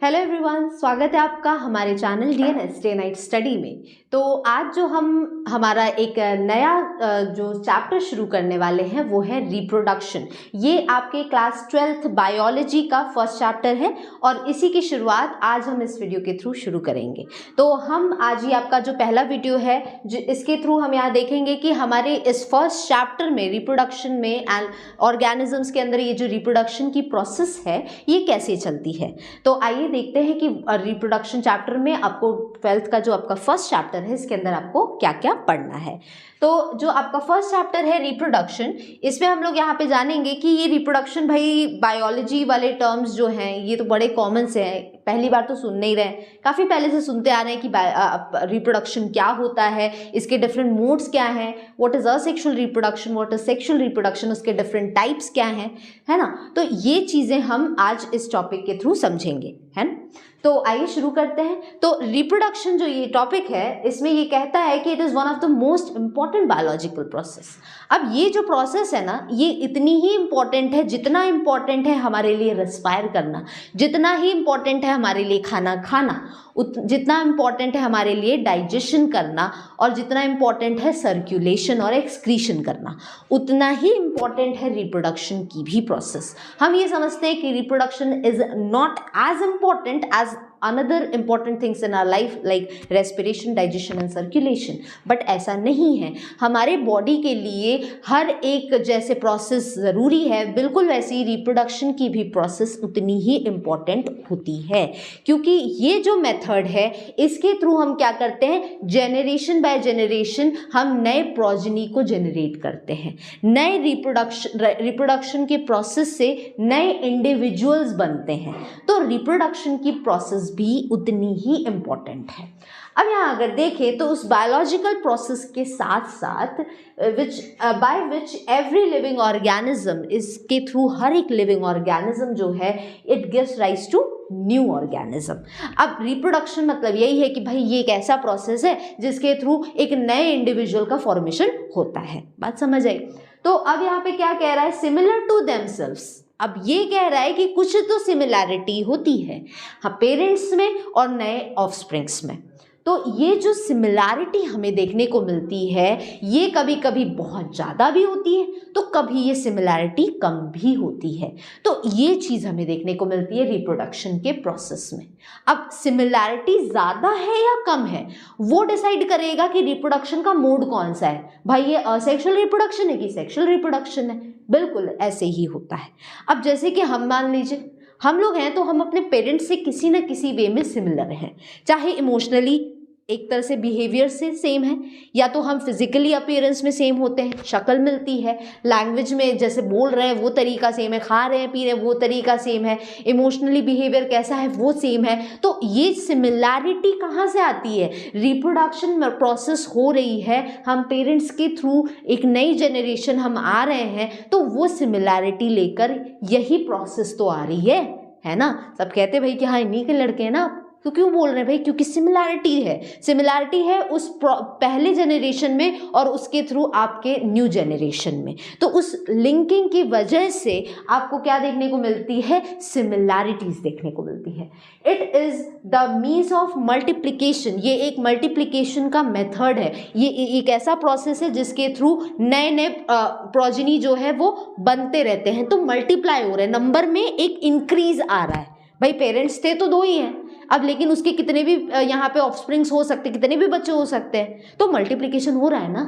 Hello everyone, स्वागत है आपका हमारे channel DNS day night study में। तो आज जो हम हमारा एक नया जो चैप्टर शुरू करने वाले हैं वो है रिप्रोडक्शन। ये आपके क्लास 12th बायोलॉजी का फर्स्ट चैप्टर है और इसी की शुरुआत आज हम इस वीडियो के थ्रू शुरू करेंगे। तो हम आज ही आपका जो पहला वीडियो है जो इसके थ्रू हम यहाँ देखेंगे कि हमारे इस फर्स्ट चैप्टर में रिप्रोडक्शन में एंड ऑर्गेनिजम्स के अंदर ये जो रिप्रोडक्शन की प्रोसेस है ये कैसे चलती है। तो आइए देखते हैं कि रिप्रोडक्शन चैप्टर में आपको 12th का जो आपका फर्स्ट चैप्टर है इसके अंदर आपको क्या क्या पढ़ना है। तो जो आपका फर्स्ट चैप्टर है रिप्रोडक्शन, इसमें हम लोग यहाँ पे जानेंगे कि ये रिप्रोडक्शन भाई बायोलॉजी वाले टर्म्स जो हैं ये तो बड़े कॉमन से हैं, पहली बार तो सुन नहीं रहे हैं, काफ़ी पहले से सुनते आ रहे हैं कि रिप्रोडक्शन क्या होता है, इसके डिफरेंट मोड्स क्या हैं, what is asexual reproduction, what is sexual reproduction, उसके डिफरेंट टाइप्स क्या हैं, है ना। तो ये चीज़ें हम आज इस टॉपिक के थ्रू समझेंगे, है ना। तो आइए शुरू करते हैं। तो रिप्रोडक्शन जो ये टॉपिक है इसमें ये कहता है कि it is one of the most important biological process. अब ये जो प्रोसेस है ना ये इतनी ही इम्पॉर्टेंट है जितना इम्पॉर्टेंट है हमारे लिए रेस्पायर करना, जितना ही इम्पॉर्टेंट है हमारे लिए खाना खाना, जितना इम्पॉर्टेंट है हमारे लिए डाइजेशन करना और जितना इम्पॉर्टेंट है सर्कुलेशन और एक्सक्रीशन करना, उतना ही इम्पॉर्टेंट है रिप्रोडक्शन की भी प्रोसेस। हम ये समझते हैं कि reproduction is not as important as another important things in our life like respiration, digestion and circulation, but ऐसा नहीं है। हमारे बॉडी के लिए हर एक जैसे प्रोसेस ज़रूरी है बिल्कुल वैसे ही रिप्रोडक्शन की भी प्रोसेस उतनी ही इम्पॉर्टेंट होती है, क्योंकि ये जो मेथड है इसके थ्रू हम क्या करते हैं, जेनरेशन बाय जेनरेशन हम नए प्रोजेनी को जनरेट करते हैं, नए रिप्रोडक्शन के प्रोसेस से नए इंडिविजुअल्स बनते हैं। तो रिप्रोडक्शन की प्रोसेस भी उतनी ही इम्पॉर्टेंट है। अब यहाँ अगर देखें तो उस बायोलॉजिकल प्रोसेस के साथ साथ by which every living organism, इसके थ्रू हर एक लिविंग ऑर्गेनिज्म जो है it gives rise to new organism. अब रिप्रोडक्शन मतलब यही है कि भाई ये एक ऐसा प्रोसेस है जिसके थ्रू एक नए इंडिविजुअल का फॉर्मेशन होता है। बात समझ आई। तो अब यहाँ पे क्या कह रहा है, सिमिलर टू देमसेल्व्स। अब ये कह रहा है कि कुछ तो सिमिलैरिटी होती है हाँ पेरेंट्स में और नए ऑफस्प्रिंग्स में। तो ये जो सिमिलैरिटी हमें देखने को मिलती है ये कभी कभी बहुत ज़्यादा भी होती है तो कभी ये सिमिलैरिटी कम भी होती है। तो ये चीज़ हमें देखने को मिलती है रिप्रोडक्शन के प्रोसेस में। अब सिमिलैरिटी ज़्यादा है या कम है वो डिसाइड करेगा कि रिप्रोडक्शन का मोड कौन सा है। भाई ये असेक्सुअल रिप्रोडक्शन है कि सेक्सुअल रिप्रोडक्शन है, बिल्कुल ऐसे ही होता है। अब जैसे कि हम मान लीजिए हम लोग हैं तो हम अपने पेरेंट्स से किसी न किसी वे में सिमिलर हैं, चाहे इमोशनली एक तरह से बिहेवियर से सेम है या तो हम फिजिकली अपीयरेंस में सेम होते हैं, शक्ल मिलती है, लैंग्वेज में जैसे बोल रहे हैं वो तरीका सेम है, खा रहे हैं पी रहे हैं वो तरीका सेम है, इमोशनली बिहेवियर कैसा है वो सेम है। तो ये सिमिलैरिटी कहाँ से आती है, रिप्रोडक्शन प्रोसेस हो रही है, हम पेरेंट्स के थ्रू एक नई जनरेशन हम आ रहे हैं तो वो सिमिलैरिटी लेकर यही प्रोसेस तो आ रही है ना। सब कहते हैं भाई कि हाँ इन्हीं के लड़के हैं ना, तो क्यों बोल रहे हैं भाई, क्योंकि सिमिलैरिटी है उस पहले जनरेशन में और उसके थ्रू आपके न्यू जनरेशन में। तो उस लिंकिंग की वजह से आपको क्या देखने को मिलती है, सिमिलैरिटीज देखने को मिलती है। It is the means of multiplication, ये एक मल्टीप्लिकेशन का मेथड है, ये एक ऐसा प्रोसेस है जिसके थ्रू नए नए प्रोजेनी जो है वो बनते रहते हैं, तो मल्टीप्लाई हो रहे हैं, नंबर में एक इंक्रीज आ रहा है। भाई पेरेंट्स थे तो दो ही हैं अब, लेकिन उसके कितने भी यहाँ पे ऑफस्प्रिंग्स हो सकते, कितने भी बच्चे हो सकते हैं, तो मल्टीप्लिकेशन हो रहा है ना।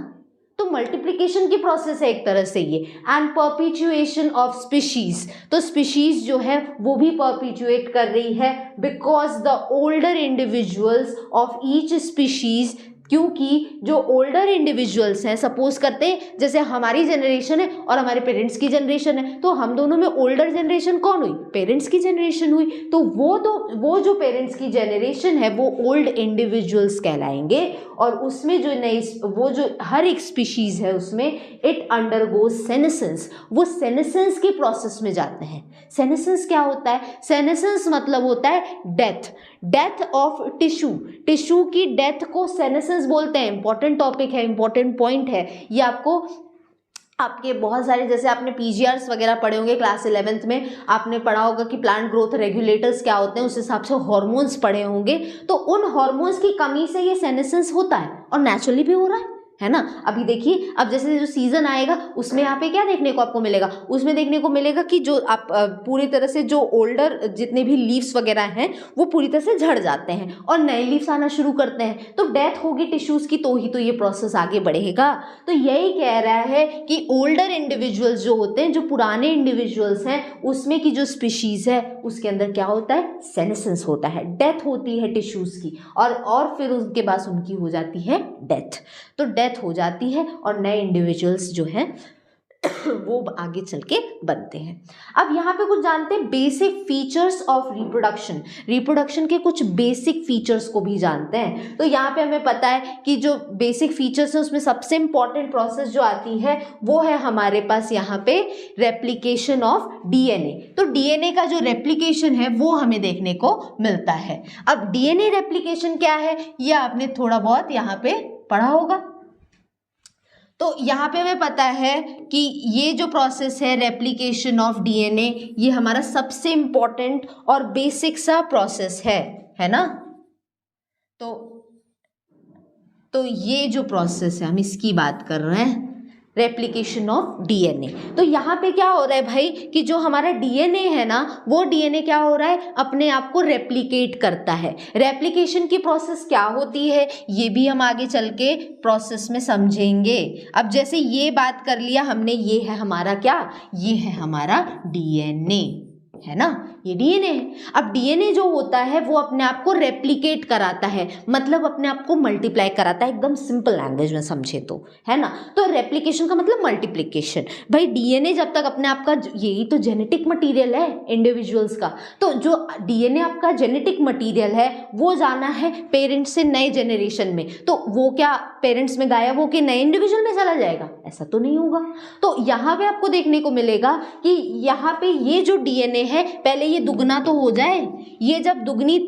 तो मल्टीप्लिकेशन की प्रोसेस है एक तरह से ये। एंड परपिचुएशन ऑफ स्पीशीज, तो स्पीशीज जो है वो भी परपिचुएट कर रही है because the older individuals of each species, क्योंकि जो ओल्डर इंडिविजुअल्स हैं, सपोज करते हैं जैसे हमारी जनरेशन है और हमारे पेरेंट्स की जनरेशन है, तो हम दोनों में ओल्डर जनरेशन कौन हुई, पेरेंट्स की जनरेशन हुई, तो वो जो पेरेंट्स की जनरेशन है वो ओल्ड इंडिविजुअल्स कहलाएंगे। और उसमें जो नई वो जो हर एक स्पीशीज है उसमें इट अंडरगोज सेनेसेंस, वो सेनेसेंस की प्रोसेस में जाते हैं। सेनेसेंस क्या होता है, सेनेसेंस मतलब होता है डेथ ऑफ टिश्यू की डेथ को सेनेसेंस बोलते हैं। इंपॉर्टेंट टॉपिक है, इंपॉर्टेंट पॉइंट है ये, आपको आपके बहुत सारे, जैसे आपने पीजीआर्स वगैरह पढ़े होंगे क्लास 11th में, आपने पढ़ा होगा कि प्लांट ग्रोथ रेगुलेटर्स क्या होते हैं, उस हिसाब से हार्मोन्स पढ़े होंगे। तो उन हार्मोन्स की कमी से ये सेनेसेंस होता है और नेचुरली भी हो रहा है ना। अभी देखिए, अब जैसे जो सीजन आएगा उसमें यहाँ पे क्या देखने को आपको मिलेगा, उसमें देखने को मिलेगा कि जो आप पूरी तरह से जो ओल्डर जितने भी लीव्स वगैरह हैं वो पूरी तरह से झड़ जाते हैं और नए लीव्स आना शुरू करते हैं, तो डेथ होगी टिश्यूज की, तो ही तो ये प्रोसेस आगे बढ़ेगा। तो यही कह रहा है कि ओल्डर इंडिविजुअल्स जो होते हैं, जो पुराने इंडिविजुअल्स हैं, उसमें की जो स्पीशीज है उसके अंदर क्या होता है, सेनेसेंस होता है, डेथ होती है टिश्यूज की, और फिर उसके बाद उनकी हो जाती है डेथ। तो डेथ हो जाती है और नए इंडिविजुअल्स जो हैं वो आगे चल के बनते हैं। अब यहाँ पे कुछ जानते हैं basic features of reproduction, reproduction के कुछ बेसिक फीचर्स को भी जानते हैं। तो यहाँ पे हमें पता है कि जो बेसिक फीचर्स है उसमें सबसे इंपॉर्टेंट प्रोसेस जो आती है वो है हमारे पास यहाँ पे रेप्लिकेशन ऑफ डीएनए। तो डीएनए का जो रेप्लिकेशन है वो हमें देखने को मिलता है। अब डीएनए रेप्लिकेशन क्या है ये आपने थोड़ा बहुत यहाँ पे पढ़ा होगा। तो यहाँ पे हमें पता है कि ये जो प्रोसेस है रेप्लिकेशन ऑफ डीएनए, ये हमारा सबसे इंपॉर्टेंट और बेसिक सा प्रोसेस है ना। तो ये जो प्रोसेस है हम इसकी बात कर रहे हैं, रेप्लिकेशन ऑफ डीएनए। तो यहाँ पे क्या हो रहा है भाई कि जो हमारा डीएनए है ना, वो डीएनए क्या हो रहा है, अपने आप को रेप्लिकेट करता है। रेप्लिकेशन की प्रोसेस क्या होती है ये भी हम आगे चल के प्रोसेस में समझेंगे। अब जैसे ये बात कर लिया हमने, ये है हमारा क्या, ये है हमारा डीएनए, है ना, ये डीएनए है। अब डीएनए जो होता है वो अपने आप को रेप्लिकेट कराता है, मतलब अपने आप को मल्टीप्लाई कराता है, एकदम सिंपल लैंग्वेज में समझे तो, है ना। तो रेप्लिकेशन का मतलब मल्टीप्लिकेशन। भाई डीएनए जब तक अपने आप का, यही तो जेनेटिक मटेरियल है इंडिविजुअल्स का, तो जो डीएनए आपका जेनेटिक मटेरियल है वो जाना है पेरेंट्स से नए जेनरेशन में, तो वो क्या पेरेंट्स में गायब होकर नए इंडिविजुअल में चला जाएगा, ऐसा तो नहीं होगा। तो यहाँ पे आपको देखने को मिलेगा कि यहाँ पे ये जो डीएनए है पहले ये दुगना तो हो जाए, ये जब दुगनी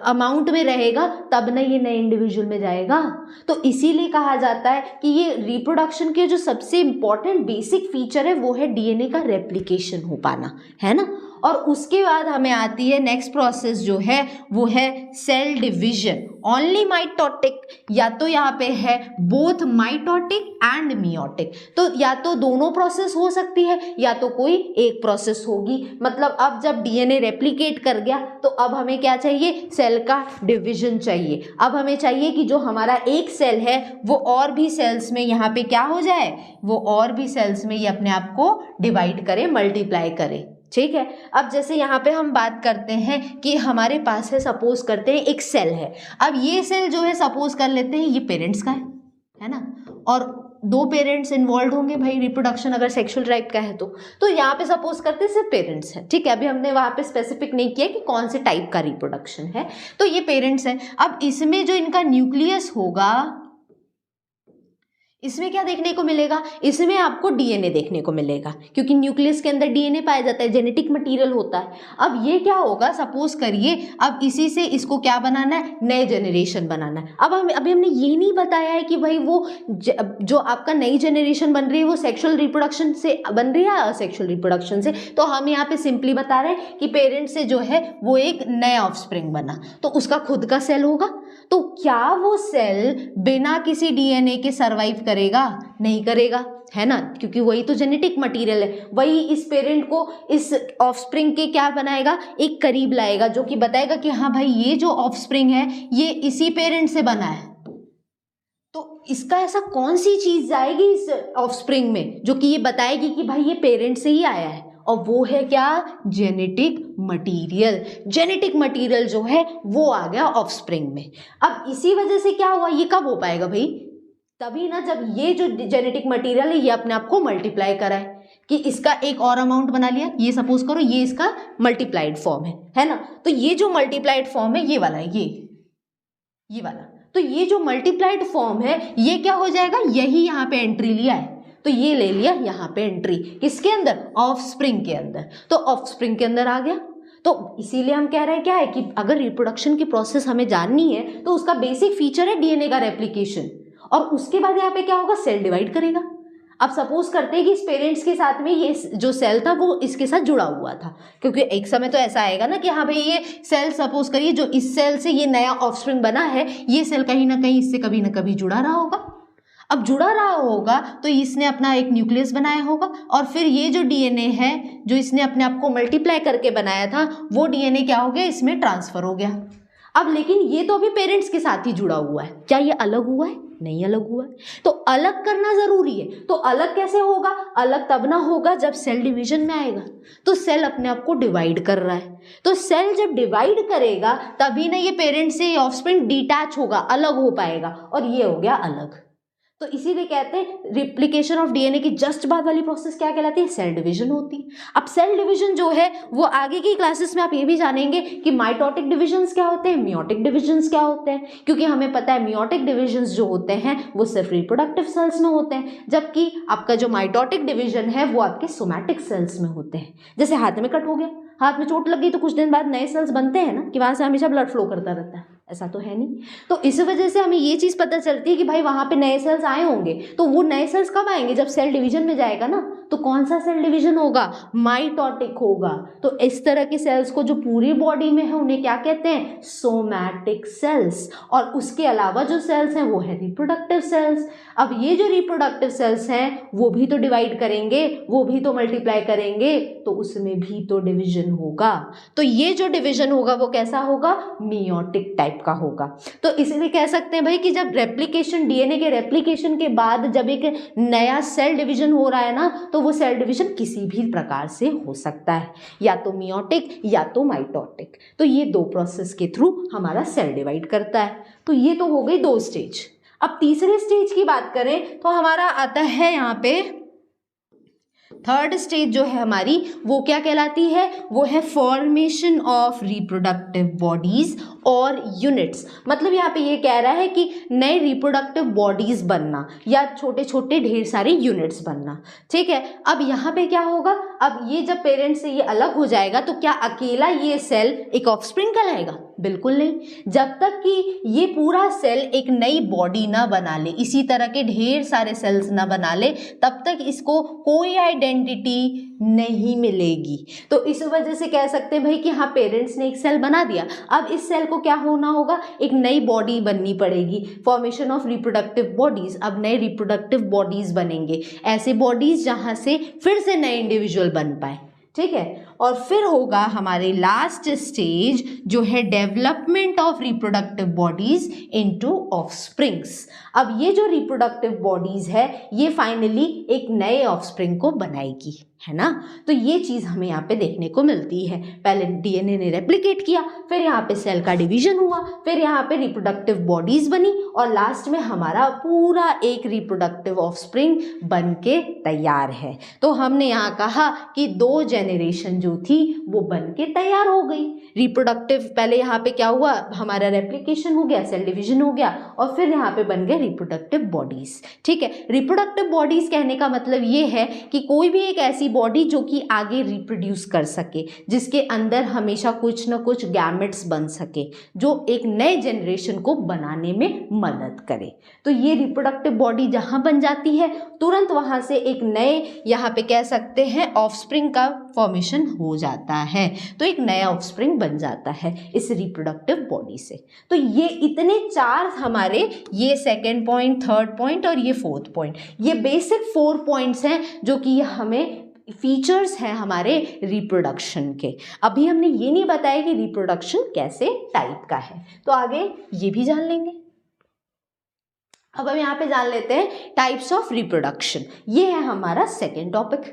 अमाउंट में रहेगा तब ना ये नए इंडिविजुअल में जाएगा। तो इसीलिए कहा जाता है कि ये रिप्रोडक्शन के जो सबसे इंपॉर्टेंट बेसिक फीचर है वो है डीएनए का रेप्लिकेशन हो पाना, है ना। और उसके बाद हमें आती है नेक्स्ट प्रोसेस जो है वो है सेल डिवीजन। ओनली माइटोटिक, या तो यहाँ पे है बोथ माइटोटिक एंड मियोटिक, तो या तो दोनों प्रोसेस हो सकती है या तो कोई एक प्रोसेस होगी। मतलब अब जब डीएनए रेप्लिकेट कर गया तो अब हमें क्या चाहिए, सेल का डिवीजन चाहिए। अब हमें चाहिए कि जो हमारा एक सेल है वो और भी सेल्स में यहाँ पे क्या हो जाए, वो और भी सेल्स में ये अपने आप को डिवाइड करे, मल्टीप्लाई करे, ठीक है। अब जैसे यहाँ पे हम बात करते हैं कि हमारे पास है, सपोज करते हैं एक सेल है। अब ये सेल जो है सपोज कर लेते हैं ये पेरेंट्स का है ना, और दो पेरेंट्स इन्वॉल्व होंगे भाई रिप्रोडक्शन अगर सेक्सुअल टाइप का है तो यहाँ पे सपोज करते हैं सिर्फ पेरेंट्स है, ठीक है। अभी हमने वहाँ पे स्पेसिफिक नहीं किया कि कौन से टाइप का रिप्रोडक्शन है, तो ये पेरेंट्स है। अब इसमें जो इनका न्यूक्लियस होगा, इसमें क्या देखने को मिलेगा, इसमें आपको डीएनए देखने को मिलेगा, क्योंकि न्यूक्लियस के अंदर डीएनए पाया जाता है, जेनेटिक मटेरियल होता है। अब ये क्या होगा, सपोज करिए अब इसी से इसको क्या बनाना है, नए जेनरेशन बनाना है। अब अभी हमने ये नहीं बताया है कि भाई वो जो आपका नई जेनरेशन बन रही है वो सेक्सुअल रिप्रोडक्शन से बन रही है असेक्सुअल रिप्रोडक्शन से, तो हम यहाँ पे सिंपली बता रहे हैं कि पेरेंट से जो है वो एक नया ऑफस्प्रिंग बना, तो उसका खुद का सेल होगा। तो क्या वो सेल बिना किसी डीएनए के सर्वाइव करेगा, नहीं करेगा, है ना, क्योंकि वही तो जेनेटिक मटेरियल है, वही इस पेरेंट को इस ऑफस्प्रिंग के क्या बनाएगा, एक करीब लाएगा, जो कि बताएगा कि हाँ भाई ये जो ऑफस्प्रिंग है ये इसी पेरेंट से बना है। तो इसका ऐसा कौन सी चीज जाएगी इस ऑफस्प्रिंग में जो कि ये बताएगी कि भाई ये पेरेंट से ही आया है, और वो है क्या, जेनेटिक मटेरियल। जेनेटिक मटेरियल जो है वो आ गया ऑफस्प्रिंग में। अब इसी वजह से क्या हुआ, ये कब हो पाएगा भाई, तभी ना जब ये जो जेनेटिक मटेरियल है ये अपने आप को मल्टीप्लाई कराए, कि इसका एक और अमाउंट बना लिया, ये सपोज करो ये इसका मल्टीप्लाइड फॉर्म है ना। तो ये जो मल्टीप्लाइड फॉर्म है ये वाला है, ये वाला, तो ये जो मल्टीप्लाइड फॉर्म है ये क्या हो जाएगा, यही यहाँ पे एंट्री लिया है, तो ये ले लिया यहाँ पे एंट्री, किसके अंदर, ऑफस्प्रिंग के अंदर, तो ऑफस्प्रिंग के अंदर आ गया। तो इसीलिए हम कह रहे हैं क्या है कि अगर रिप्रोडक्शन की प्रोसेस हमें जाननी है तो उसका बेसिक फीचर है डीएनए का रेप्लिकेशन, और उसके बाद यहाँ पे क्या होगा, सेल डिवाइड करेगा। अब सपोज करते हैं कि इस पेरेंट्स के साथ में ये जो सेल था वो इसके साथ जुड़ा हुआ था, क्योंकि एक समय तो ऐसा आएगा ना कि हाँ भाई ये सेल सपोज करिए जो इस सेल से ये नया ऑफस्प्रिंग बना है, ये सेल कहीं ना कहीं इससे कभी ना कभी जुड़ा रहा होगा। अब जुड़ा रहा होगा तो इसने अपना एक न्यूक्लियस बनाया होगा, और फिर ये जो डीएनए है जो इसने अपने आप को मल्टीप्लाई करके बनाया था, वो डीएनए क्या हो गया, इसमें ट्रांसफर हो गया। अब लेकिन ये तो अभी पेरेंट्स के साथ ही जुड़ा हुआ है, क्या ये अलग हुआ है? नहीं अलग हुआ है। तो अलग करना जरूरी है। तो अलग कैसे होगा? अलग तब ना होगा जब सेल डिवीजन में आएगा। तो सेल अपने आप को डिवाइड कर रहा है, तो सेल जब डिवाइड करेगा तभी ना ये पेरेंट्स से ऑफस्प्रिंग डिटैच होगा, अलग हो पाएगा, और ये हो गया अलग। तो इसीलिए कहते हैं रिप्लिकेशन ऑफ डीएनए की जस्ट बाद वाली प्रोसेस क्या कहलाती है? सेल डिवीजन होती है। अब सेल डिवीजन जो है वो आगे की क्लासेस में आप ये भी जानेंगे कि माइटोटिक डिविजन्स क्या होते हैं, मियोटिक डिविजन्स क्या होते हैं, क्योंकि हमें पता है मियोटिक डिविजन्स जो होते हैं वो सिर्फ रिप्रोडक्टिव सेल्स में होते हैं, जबकि आपका जो माइटोटिक डिविजन है वो आपके सोमैटिक सेल्स में होते हैं। जैसे हाथ में कट हो गया, हाथ में चोट लग गई, तो कुछ दिन बाद नए सेल्स बनते हैं ना कि वहां से हमेशा ब्लड फ्लो करता रहता है, ऐसा तो है नहीं। तो इस वजह से हमें ये चीज पता चलती है कि भाई वहां पे नए सेल्स आए होंगे। तो वो नए सेल्स कब आएंगे? जब सेल डिवीजन में जाएगा ना। तो कौन सा सेल डिवीजन होगा? माइटोटिक होगा। तो इस तरह के सेल्स को जो पूरी बॉडी में है उन्हें क्या कहते हैं? Somatic cells. और उसके अलावा जो सेल्स हैं वो है रिप्रोडक्टिव सेल्स। अब ये जो रिप्रोडक्टिव सेल्स हैं वो भी तो डिवाइड करेंगे, वो भी तो मल्टीप्लाई करेंगे, तो उसमें भी तो डिवीजन होगा। तो ये जो डिवीजन होगा वो कैसा होगा? मियोटिक टाइप का होगा। तो इसलिए कह सकते हैं भाई कि जब रेप्लिकेशन, डीएनए के रेप्लिकेशन के बाद जब एक नया सेल डिवीजन हो रहा है ना, तो वो सेल डिवीजन किसी भी प्रकार से हो सकता है, या तो मियोटिक या तो माइटोटिक। तो ये दो प्रोसेस के थ्रू हमारा सेल डिवाइड करता है। तो ये तो हो गई दो स्टेज। अब तीसरे स्टेज की बात करें तो हमारा आता है यहाँ पे थर्ड स्टेज जो है हमारी, वो क्या कहलाती है? वो है फॉर्मेशन ऑफ रिप्रोडक्टिव बॉडीज और यूनिट्स। मतलब यहाँ पे ये कह रहा है कि नए रिप्रोडक्टिव बॉडीज बनना या छोटे छोटे ढेर सारे यूनिट्स बनना। ठीक है, अब यहाँ पे क्या होगा? अब ये जब पेरेंट्स से ये अलग हो जाएगा तो क्या अकेला ये सेल एक ऑफस्प्रिंग कहलाएगा? बिल्कुल नहीं। जब तक कि ये पूरा सेल एक नई बॉडी ना बना ले, इसी तरह के ढेर सारे सेल्स ना बना ले, तब तक इसको कोई आइडेंटिटी नहीं मिलेगी। तो इस वजह से कह सकते हैं भाई कि हाँ पेरेंट्स ने एक सेल बना दिया, अब इस सेल को क्या होना होगा? एक नई बॉडी बननी पड़ेगी। Formation of reproductive bodies. अब नए रिप्रोडक्टिव बॉडीज बनेंगे, ऐसे बॉडीज जहां से फिर से नए इंडिविजुअल बन पाए। ठीक है, और फिर होगा हमारे लास्ट स्टेज जो है development of reproductive bodies into offsprings. अब ये जो रिप्रोडक्टिव बॉडीज है ये फाइनली एक नए ऑफस्प्रिंग को बनाएगी, है ना। तो ये चीज़ हमें यहाँ पे देखने को मिलती है। पहले डीएनए ने रेप्लिकेट किया, फिर यहाँ पे सेल का डिवीजन हुआ, फिर यहाँ पे रिप्रोडक्टिव बॉडीज बनी, और लास्ट में हमारा पूरा एक रिप्रोडक्टिव ऑफस्प्रिंग बन के तैयार है। तो हमने यहाँ कहा कि दो जेनरेशन जो थी वो बन के तैयार हो गई। रिप्रोडक्टिव पहले यहाँ पे क्या हुआ? हमारा रेप्लिकेशन हो गया, सेल डिवीजन हो गया, और फिर यहाँ पे बन गए रिप्रोडक्टिव बॉडीज। ठीक है, रिप्रोडक्टिव बॉडीज कहने का मतलब ये है कि कोई भी एक ऐसी बॉडी जो कि आगे रिप्रोड्यूस कर सके, जिसके अंदर हमेशा कुछ ना कुछ गैमेट्स बन सके, जो एक नए जनरेशन को बनाने में मदद करे। तो ये रिप्रोडक्टिव बॉडी जहाँ बन जाती है तुरंत वहाँ से एक नए, यहाँ पे कह सकते हैं ऑफस्प्रिंग का फॉर्मेशन हो जाता है। तो एक नया ऑफस्प्रिंग बन जाता है इस रिप्रोडक्टिव बॉडी से। तो ये इतने चार हमारे, ये सेकेंड पॉइंट, थर्ड पॉइंट और ये फोर्थ पॉइंट, ये बेसिक 4 पॉइंट्स हैं जो कि हमें फीचर्स हैं हमारे रिप्रोडक्शन के। अभी हमने ये नहीं बताया कि रिप्रोडक्शन कैसे टाइप का है, तो आगे ये भी जान लेंगे। अब हम यहाँ पे जान लेते हैं टाइप्स ऑफ रिप्रोडक्शन। ये है हमारा सेकेंड टॉपिक।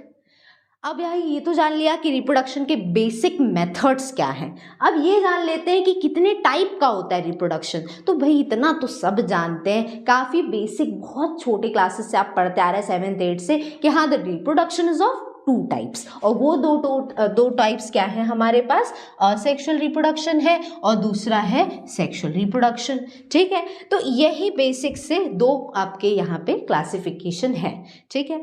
अब यहाँ ये तो जान लिया कि रिप्रोडक्शन के बेसिक मेथड्स क्या हैं। अब ये जान लेते हैं कि कितने टाइप का होता है रिप्रोडक्शन। तो भाई इतना तो सब जानते हैं, काफ़ी बेसिक, बहुत छोटे क्लासेस से आप पढ़ते आ रहे हैं 7th 8th से, कि हाँ the reproduction is of 2 types. और वो दो टाइप्स क्या है हमारे पास? सेक्सुअल रिप्रोडक्शन है और दूसरा है सेक्सुअल रिप्रोडक्शन। ठीक है, तो यही बेसिक से दो आपके यहाँ पे क्लासिफिकेशन है। ठीक है,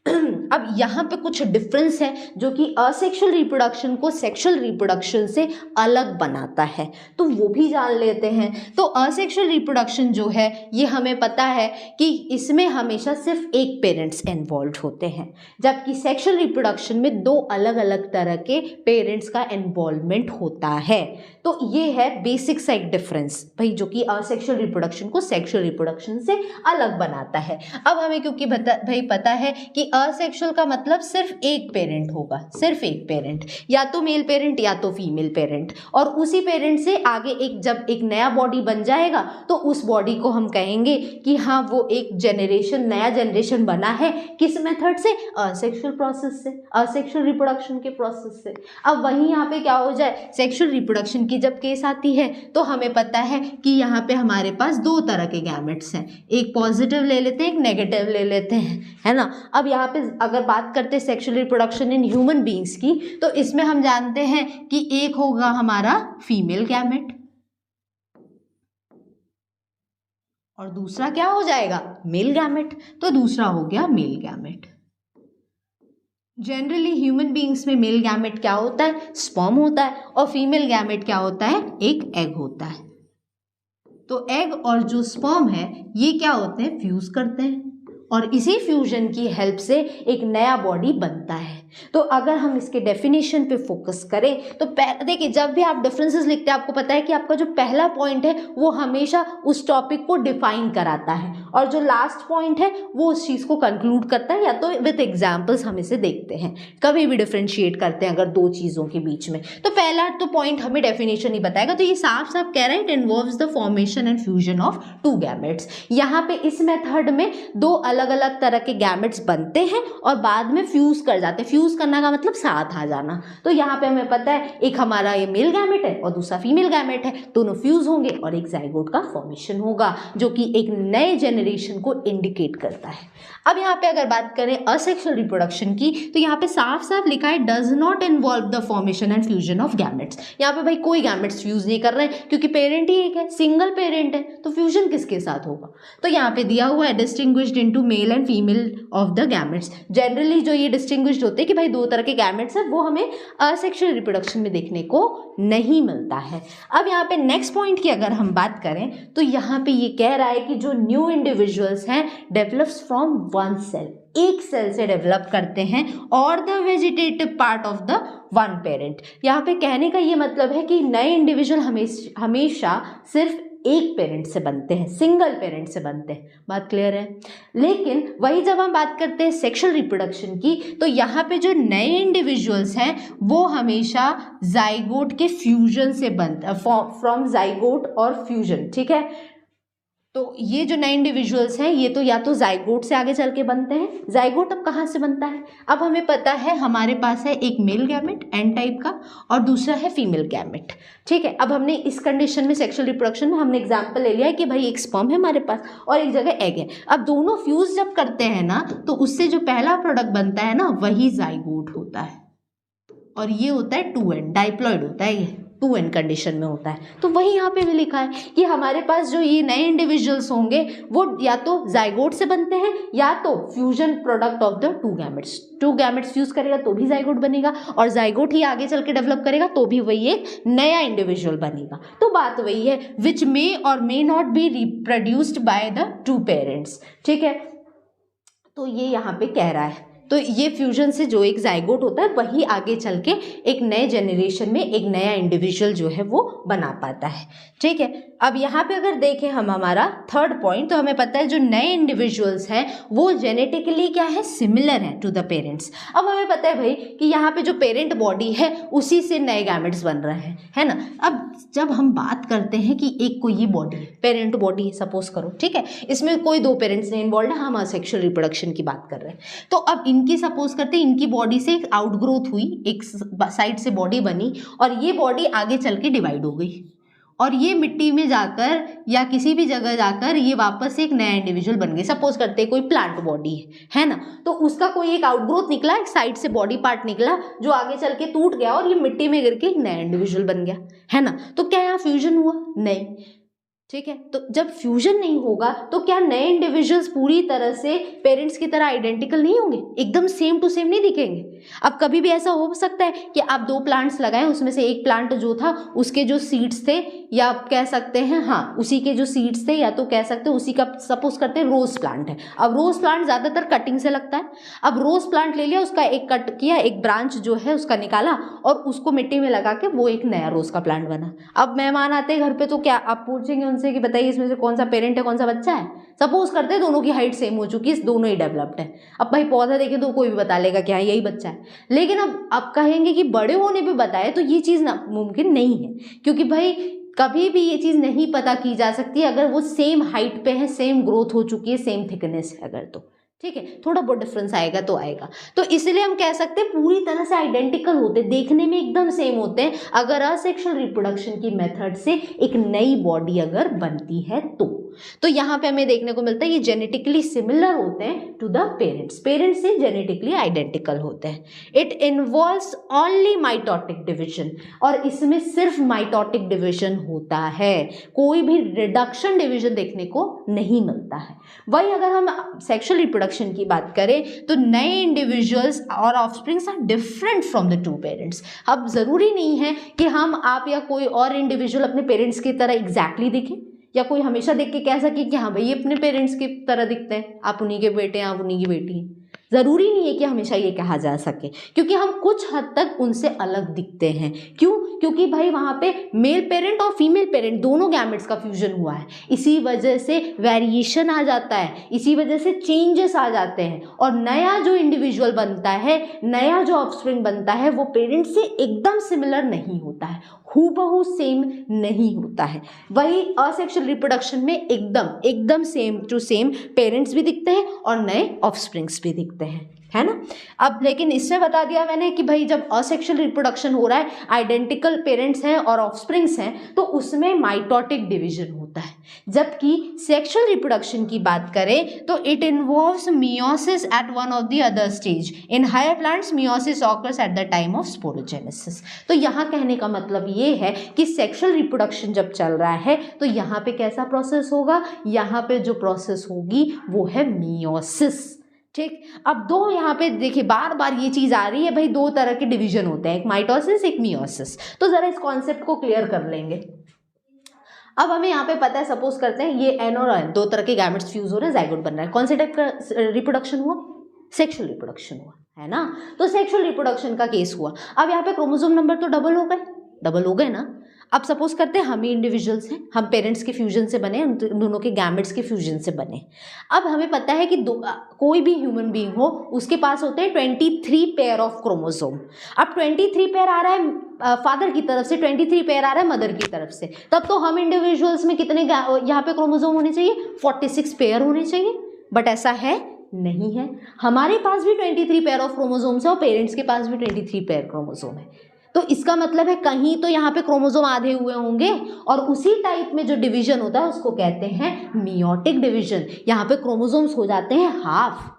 अब यहाँ पे कुछ डिफरेंस है जो कि असेक्सुअल रिप्रोडक्शन को सेक्सुअल रिप्रोडक्शन से अलग बनाता है, तो वो भी जान लेते हैं। तो असेक्सुअल रिप्रोडक्शन जो है ये हमें पता है कि इसमें हमेशा सिर्फ एक पेरेंट्स इन्वॉल्व होते हैं, जबकि सेक्सुअल रिप्रोडक्शन में दो अलग अलग तरह के पेरेंट्स का इन्वॉल्वमेंट होता है। तो ये है बेसिक सा एक डिफरेंस भाई, जो कि असेक्सुअल रिप्रोडक्शन को सेक्सुअल रिप्रोडक्शन से अलग बनाता है। अब हमें क्योंकि भाई पता है कि असेक्सुअल का मतलब सिर्फ एक पेरेंट होगा, सिर्फ एक पेरेंट, या तो मेल पेरेंट या तो फीमेल पेरेंट, और उसी पेरेंट से आगे जब एक नया बॉडी बन जाएगा तो उस बॉडी को हम कहेंगे कि हाँ वो एक जनरेशन, नया जनरेशन बना है। किस मेथड से? असेक्सुअल प्रोसेस से, असेक्सुअल रिप्रोडक्शन के प्रोसेस से। अब वहीं यहाँ पे क्या हो जाए, सेक्सुअल रिप्रोडक्शन की जब केस आती है तो हमें पता है कि यहाँ पे हमारे पास दो तरह के गैमेट्स हैं, एक पॉजिटिव ले लेते हैं, एक नेगेटिव ले लेते हैं, है ना। अब यहाँ पे अगर बात करते हैं sexual reproduction in human beings की, तो इसमें हम जानते हैं कि एक होगा हमारा फीमेल गैमेट और दूसरा क्या हो जाएगा, मेल गैमेट। तो दूसरा हो गया male gamete. Generally human beings में मेल गैमेट क्या होता है, स्पर्म होता है, और फीमेल गैमेट क्या होता है, एक एग होता है। तो एग और जो स्पर्म है ये क्या होते हैं, फ्यूज करते हैं, और इसी फ्यूजन की हेल्प से एक नया बॉडी बनता है। तो अगर हम इसके डेफिनेशन पे फोकस करें तो देखिए, जब भी आप डिफरेंसेस लिखते हैं आपको पता है कि आपका जो पहला पॉइंट है वो हमेशा उस टॉपिक को डिफाइन कराता है, और जो लास्ट पॉइंट है वो उस चीज़ को कंक्लूड करता है, या तो विद एग्जाम्पल्स हम इसे देखते हैं, कभी भी डिफ्रेंशिएट करते हैं अगर दो चीज़ों के बीच में। तो पहला तो पॉइंट हमें डेफिनेशन ही बताएगा, तो ये साफ साफ कह रहा है it involves the formation and fusion of two gametes. यहाँ पे इस मेथड में दो अलग अलग तरह के गैमेट्स बनते हैं और बाद में फ्यूज कर जाते हैं। फ्यूज करना का मतलब साथ आ जाना। तो यहाँ पे हमें पता है एक हमारा ये मेल गैमेट है और दूसरा फीमेल गैमेट है, दोनों फ्यूज होंगे और एक जाइगोट का फॉर्मेशन होगा, जो कि एक नए जेनरेशन को इंडिकेट करता है। अब यहाँ पे अगर बात करें असेक्सुअल रिप्रोडक्शन की, तो यहाँ पे साफ साफ लिखा है does not involve the formation and fusion of gametes. यहाँ पे भाई कोई गैमेट्स फ्यूज नहीं कर रहे हैं, क्योंकि पेरेंट ही एक है, सिंगल पेरेंट है, तो फ्यूजन किसके साथ होगा। तो यहाँ पे दिया हुआ है distinguished into male and female of the gametes. Generally जो ये डिस्टिंग्विश्ड होते हैं कि भाई दो तरह के गैमेट्स हैं, वो हमें असेक्सुअल रिप्रोडक्शन में देखने को नहीं मिलता है। अब यहाँ पे नेक्स्ट पॉइंट की अगर हम बात करें तो यहाँ पे ये कह रहा है कि जो न्यू इंडिविजुअल्स हैं डेवलप्स फ्रॉम वन सेल, एक सेल से डेवलप करते हैं, और the vegetative part of the one parent. यहाँ पे कहने का ये मतलब है कि नए इंडिविजुअल हमेशा सिर्फ एक पेरेंट से बनते हैं, सिंगल पेरेंट से बनते हैं। बात क्लियर है। लेकिन वही जब हम बात करते हैं सेक्सुअल रिप्रोडक्शन की, तो यहाँ पे जो नए इंडिविजुअल्स हैं वो हमेशा जाइगोट के फ्यूजन से बनते हैं, फ्रॉम जाइगोट और फ्यूजन, ठीक है। तो ये जो नए इंडिविजुअल्स हैं ये तो या तो जाइगोट से आगे चल के बनते हैं। जाइगोट अब कहाँ से बनता है, अब हमें पता है हमारे पास है एक मेल गैमेट एन टाइप का और दूसरा है फीमेल गैमेट, ठीक है। अब हमने इस कंडीशन में सेक्सुअल रिप्रोडक्शन में हमने एग्जांपल ले लिया है कि भाई एक स्पर्म है हमारे पास और एक जगह एग है। अब दोनों फ्यूज जब करते हैं ना तो उससे जो पहला प्रोडक्ट बनता है ना वही जाइगोट होता है, और ये होता है 2n, डाइप्लॉइड होता है, ये 2n कंडीशन में होता है। तो वही यहाँ पे भी लिखा है कि हमारे पास जो ये नए इंडिविजुअल्स होंगे वो या तो जाइगोट से बनते हैं या तो fusion product of the two gametes fuse करेगा तो भी जाइगोट बनेगा, और जाइगोट ही आगे चल के डेवलप करेगा तो भी वही एक नया इंडिविजुअल बनेगा। तो बात वही है, विच मे और may not be reproduced by the two parents, ठीक है। तो ये यहाँ पे कह रहा है, तो ये फ्यूजन से जो एक जाइगोट होता है वही आगे चल के एक नए जेनरेशन में एक नया इंडिविजुअल जो है वो बना पाता है, ठीक है। अब यहाँ पे अगर देखें हम हमारा थर्ड पॉइंट, तो हमें पता है जो नए इंडिविजुअल्स हैं वो जेनेटिकली क्या है, सिमिलर है टू द पेरेंट्स। अब हमें पता है भाई कि यहाँ पे जो पेरेंट बॉडी है उसी से नए गैमेट्स बन रहे हैं, है ना। अब जब हम बात करते हैं कि एक कोई ये बॉडी है, पेरेंट बॉडी है सपोज करो, ठीक है, इसमें कोई दो पेरेंट्स नहीं इन्वॉल्व है, हम असेक्सुअल रिप्रोडक्शन की बात कर रहे हैं। तो अब इनकी सपोज करते हैं इनकी बॉडी से एक आउटग्रोथ हुई, एक साइड से बॉडी बनी और ये बॉडी आगे चल के डिवाइड हो गई, और ये मिट्टी में जाकर या किसी भी जगह जाकर ये वापस एक नया इंडिविजुअल बन गए। सपोज करते हैं कोई प्लांट बॉडी है ना, तो उसका कोई एक आउटग्रोथ निकला, एक साइड से बॉडी पार्ट निकला जो आगे चल के टूट गया और ये मिट्टी में गिर के एक नया इंडिविजुअल बन गया, है ना। तो क्या यहाँ फ्यूजन हुआ, नहीं, ठीक है। तो जब फ्यूजन नहीं होगा तो क्या नए इंडिविजुअल्स पूरी तरह से पेरेंट्स की तरह आइडेंटिकल नहीं होंगे, एकदम सेम टू सेम नहीं दिखेंगे? अब कभी भी ऐसा हो सकता है कि आप 2 प्लांट्स लगाएं, उसमें से एक प्लांट जो था उसके जो सीड्स थे, या आप कह सकते हैं हाँ उसी के जो सीड्स थे, या तो कह सकते हैं उसी का, सपोज करते हैं रोज प्लांट है। अब रोज प्लांट ज्यादातर कटिंग से लगता है। अब रोज प्लांट ले लिया, उसका एक कट किया, एक ब्रांच जो है उसका निकाला और उसको मिट्टी में लगा के वो एक नया रोज का प्लांट बना। अब मेहमान आते हैं घर पे तो क्या आप पूछेंगे उनसे कि बताइए इसमें से कौन सा पेरेंट है कौन सा बच्चा है? सपोज करते हैं दोनों की हाइट सेम हो चुकी है, दोनों ही डेवलप्ड है। अब भाई पौधा देखें तो कोई भी बता लेगा कि हाँ यही बच्चा है। लेकिन अब आप कहेंगे कि बड़े होने पे बताए, तो ये चीज़ ना मुमकिन नहीं है, क्योंकि भाई कभी भी ये चीज़ नहीं पता की जा सकती अगर वो सेम हाइट पे है, सेम ग्रोथ हो चुकी है, सेम थिकनेस है अगर, तो ठीक है, थोड़ा बहुत डिफरेंस आएगा तो आएगा। तो इसलिए हम कह सकते हैं पूरी तरह से आइडेंटिकल होते, देखने में एकदम सेम होते हैं अगर असेक्सुअल रिप्रोडक्शन की मेथड से एक नई बॉडी अगर बनती है तो यहाँ पे हमें देखने को मिलता है ये जेनेटिकली सिमिलर होते हैं टू द पेरेंट्स, पेरेंट्स से जेनेटिकली आइडेंटिकल होते हैं। It involves only mitotic division, और इसमें सिर्फ माइटोटिक डिविजन होता है, कोई भी रिडक्शन डिविजन देखने को नहीं मिलता है। वही अगर हम सेक्सुअल रिप्रोडक्शन की बात करें तो नए इंडिविजुअल्स और offsprings are different from the two parents. अब ज़रूरी नहीं है कि हम, आप या कोई और इंडिविजुअल अपने पेरेंट्स की तरह एग्जैक्टली दिखें, या कोई हमेशा देख के कह सके कि हाँ भाई ये अपने पेरेंट्स की तरह दिखते हैं, आप उन्हीं के बेटे हैं, आप उन्हीं की बेटी हैं। ज़रूरी नहीं है कि हमेशा ये कहा जा सके, क्योंकि हम कुछ हद तक उनसे अलग दिखते हैं। क्यों? क्योंकि भाई वहाँ पे मेल पेरेंट और फीमेल पेरेंट दोनों गैमेट्स का फ्यूजन हुआ है, इसी वजह से वेरिएशन आ जाता है, इसी वजह से चेंजेस आ जाते हैं, और नया जो इंडिविजुअल बनता है, नया जो ऑफस्प्रिंग बनता है, वो पेरेंट से एकदम सिमिलर नहीं होता है, हूबहू सेम नहीं होता है। वही असेक्सुअल रिप्रोडक्शन में एकदम सेम टू सेम पेरेंट्स भी दिखते हैं और नए ऑफस्प्रिंग्स भी दिखते हैं, है ना। अब लेकिन इससे बता दिया मैंने कि भाई जब असेक्सुअल रिप्रोडक्शन हो रहा है, आइडेंटिकल पेरेंट्स हैं और ऑफस्प्रिंग्स हैं, तो उसमें माइटोटिक डिवीजन होता है। जबकि सेक्सुअल रिप्रोडक्शन की बात करें तो it involves meiosis at one of the other stage. In higher plants meiosis occurs at the time of sporogenesis. तो यहाँ कहने का मतलब ये है कि सेक्सुअल रिप्रोडक्शन जब चल रहा है तो यहाँ पे कैसा प्रोसेस होगा, यहाँ पे जो प्रोसेस होगी वो है मियोसिस। ठीक, अब दो यहाँ पे देखिए बार बार ये चीज़ आ रही है, भाई दो तरह के डिवीजन होते हैं, एक माइटोसिस एक मियोसिस। तो ज़रा इस कॉन्सेप्ट को क्लियर कर लेंगे। अब हमें यहाँ पे पता है, सपोज करते हैं ये एन और एन दो तरह के गैमेट्स फ्यूज हो रहे हैं, जाइगोट बन रहा है। कौन से टाइप का रिप्रोडक्शन हुआ? सेक्सुअल रिप्रोडक्शन हुआ, है ना। तो सेक्सुअल रिप्रोडक्शन का केस हुआ। अब यहाँ पे क्रोमोसोम नंबर तो डबल हो गए ना। अब सपोज करते हैं हम ही इंडिविजुअल्स हैं, हम पेरेंट्स के फ्यूजन से बने, उन दोनों के गैमेट्स के फ्यूजन से बने। अब हमें पता है कि कोई भी ह्यूमन बीइंग हो उसके पास होते हैं 23 पेयर ऑफ क्रोमोसोम। अब 23 पेयर आ रहा है फादर की तरफ से, 23 पेयर आ रहा है मदर की तरफ से, तब तो हम इंडिविजुअल्स में कितने यहाँ पे क्रोमोसोम होने चाहिए? 46 पेयर होने चाहिए। बट ऐसा है नहीं है, हमारे पास भी 23 पेयर ऑफ क्रोमोसोम्स है और पेरेंट्स के पास भी 23 पेयर क्रोमोसोम है। तो इसका मतलब है कहीं तो यहाँ पे क्रोमोसोम आधे हुए होंगे, और उसी टाइप में जो डिवीजन होता है उसको कहते हैं मियोटिक डिवीजन। यहाँ पे क्रोमोसोम्स हो जाते हैं हाफ,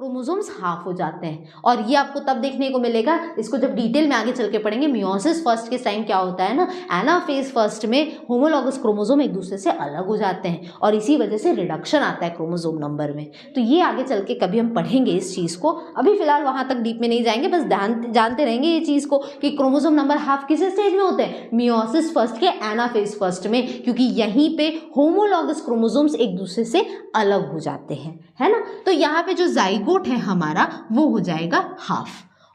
क्रोमोसोम्स हाफ हो जाते हैं। और ये आपको तब देखने को मिलेगा, इसको जब डिटेल में आगे चल के पढ़ेंगे। मियोसिस फर्स्ट के टाइम क्या होता है ना, एनाफेज फर्स्ट में होमोलॉगस क्रोमोसोम एक दूसरे से अलग हो जाते हैं और इसी वजह से रिडक्शन आता है क्रोमोसोम नंबर में। तो ये आगे चल के कभी हम पढ़ेंगे इस चीज़ को, अभी फिलहाल वहाँ तक डीप में नहीं जाएंगे, बस जानते रहेंगे ये चीज़ को कि क्रोमोसोम नंबर हाफ किस स्टेज में होते हैं? मियोसिस फर्स्ट के एनाफेज फर्स्ट में, क्योंकि यहीं पे होमोलॉगस क्रोमोसोम्स एक दूसरे से अलग हो जाते हैं, है ना। तो यहाँ पे जो जाइगोट है हमारा वो हो जाएगा हाफ,